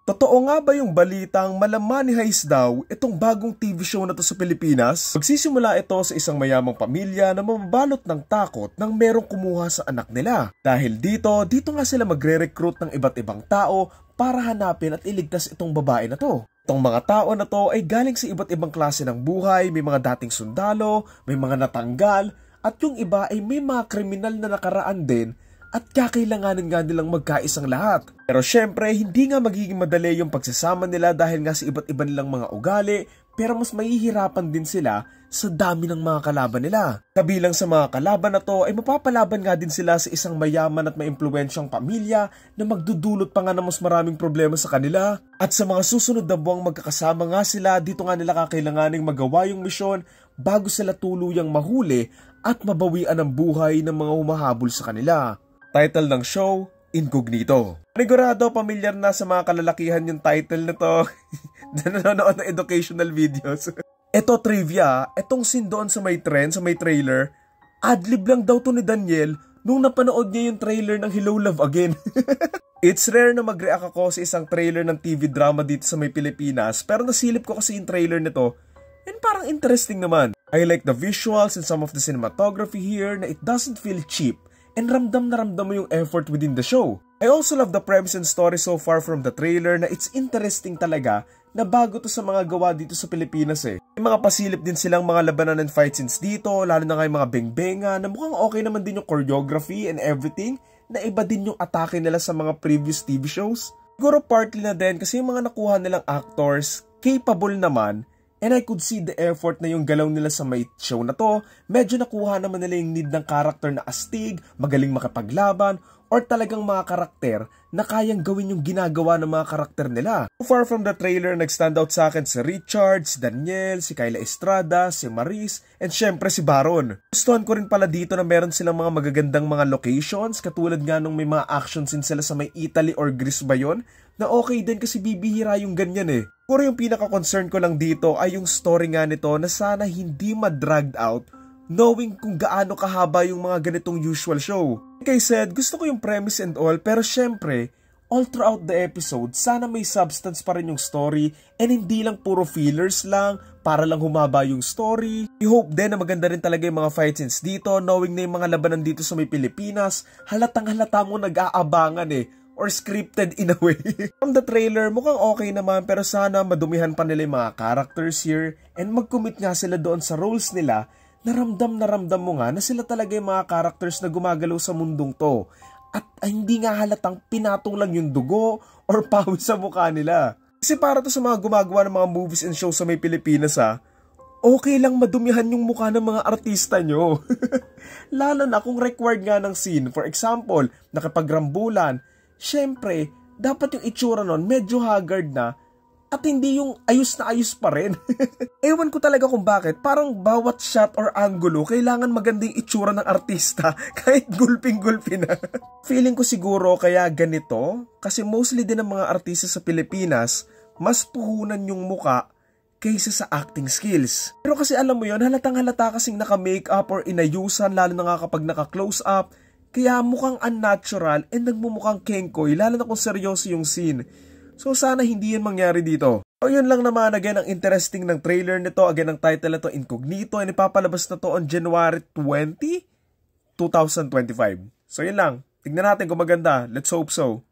Totoo nga ba yung balitang Money Heist daw itong bagong TV show na to sa Pilipinas? Magsisimula ito sa isang mayamang pamilya na mababalot ng takot nang merong kumuha sa anak nila. Dahil dito nga sila magre-recruit ng iba't ibang tao para hanapin at iligtas itong babae na to. Itong mga tao na to ay galing sa iba't ibang klase ng buhay, may mga dating sundalo, may mga natanggal, at yung iba ay may mga kriminal na nakaraan din at kakailanganin nga nilang magkaisang lahat. Pero syempre, hindi nga magiging madali yung pagsasama nila dahil nga sa iba't iba nilang mga ugali, pero mas mahihirapan din sila sa dami ng mga kalaban nila. Kabilang sa mga kalaban na to ay mapapalaban nga din sila sa isang mayaman at maimpluwensyang pamilya na magdudulot pa nga ng mas maraming problema sa kanila. At sa mga susunod na buwang magkakasama nga sila, dito nga nila kakailanganing magawa yung misyon bago sila tuluyang mahuli at mabawian ang buhay ng mga humahabol sa kanila. Title ng show, Incognito. Panigurado, pamilyar na sa mga kalalakihan yung title na to na nanonood ng educational videos. Ito trivia, etong scene doon sa may trend, sa may trailer, adlib lang daw to ni Daniel nung napanood niya yung trailer ng Hello Love Again. It's rare na mag-react ako sa isang trailer ng TV drama dito sa may Pilipinas, pero nasilip ko kasi yung trailer nito and parang interesting naman. I like the visuals and some of the cinematography here na it doesn't feel cheap. And ramdam na ramdam mo yung effort within the show. I also love the premise and story so far from the trailer na it's interesting talaga na bago to sa mga gawa dito sa Pilipinas eh. May mga pasilip din silang mga labanan and fight scenes dito, lalo na yung mga beng-benga na mukhang okay naman din yung choreography and everything na iba din yung atake nila sa mga previous TV shows. Siguro partly na din kasi yung mga nakuha nilang actors capable naman. And I could see the effort na yung galaw nila sa may show na to. Medyo nakuha naman nila yung need ng karakter na astig, magaling makapaglaban, or talagang mga karakter na kayang gawin yung ginagawa ng mga karakter nila. So far from the trailer, nag-stand out sa akin si Richard, si Daniel, si Kyla Estrada, si Maris, and syempre si Baron. Gustuhan ko rin pala dito na meron silang mga magagandang mga locations, katulad nga nung may mga action scenes sila sa may Italy or Greece ba yun, na okay din kasi bibihira yung ganyan eh. Puro yung pinaka-concern ko lang dito ay yung story nga nito na sana hindi ma-dragged out knowing kung gaano kahaba yung mga ganitong usual show. Like I said, gusto ko yung premise and all pero syempre, all throughout the episode, sana may substance pa rin yung story and hindi lang puro fillers lang para lang humaba yung story. I hope din na maganda rin talaga yung mga fight scenes dito knowing na yung mga labanan dito sa may Pilipinas, halatang halata mo nag-aabangan eh. Or scripted in a way. From the trailer, mukhang okay naman pero sana madumihan pa nila yung mga characters here and mag-commit nga sila doon sa roles nila na ramdam mo nga na sila talaga yung mga characters na gumagalaw sa mundong to. At hindi nga halatang pinatong lang yung dugo or pawis sa mukha nila. Kasi para to sa mga gumagawa ng mga movies and shows sa may Pilipinas okay lang madumihan yung mukha ng mga artista nyo. Lalo na kung required nga ng scene. For example, nakapagrambulan, syempre, dapat yung itsura nun medyo haggard na at hindi yung ayos na ayos pa rin. Ewan ko talaga kung bakit. Parang bawat shot or angulo, kailangan maganda yung itsura ng artista kahit gulping-gulpi na. Feeling ko siguro kaya ganito kasi mostly din ng mga artista sa Pilipinas, mas puhunan yung muka kaysa sa acting skills. Pero kasi alam mo yon, halatang halata kasing naka-makeup or inayusan lalo na nga kapag naka-close up. Kaya mukhang unnatural and nagmumukhang kengkoy lalo na kung seryoso yung scene. So sana hindi yun mangyari dito. So yun lang naman, again, ang interesting ng trailer nito. Again, ang title nito, Incognito, and ipapalabas na to on January 20, 2025. So yun lang. Tignan natin kung maganda. Let's hope so.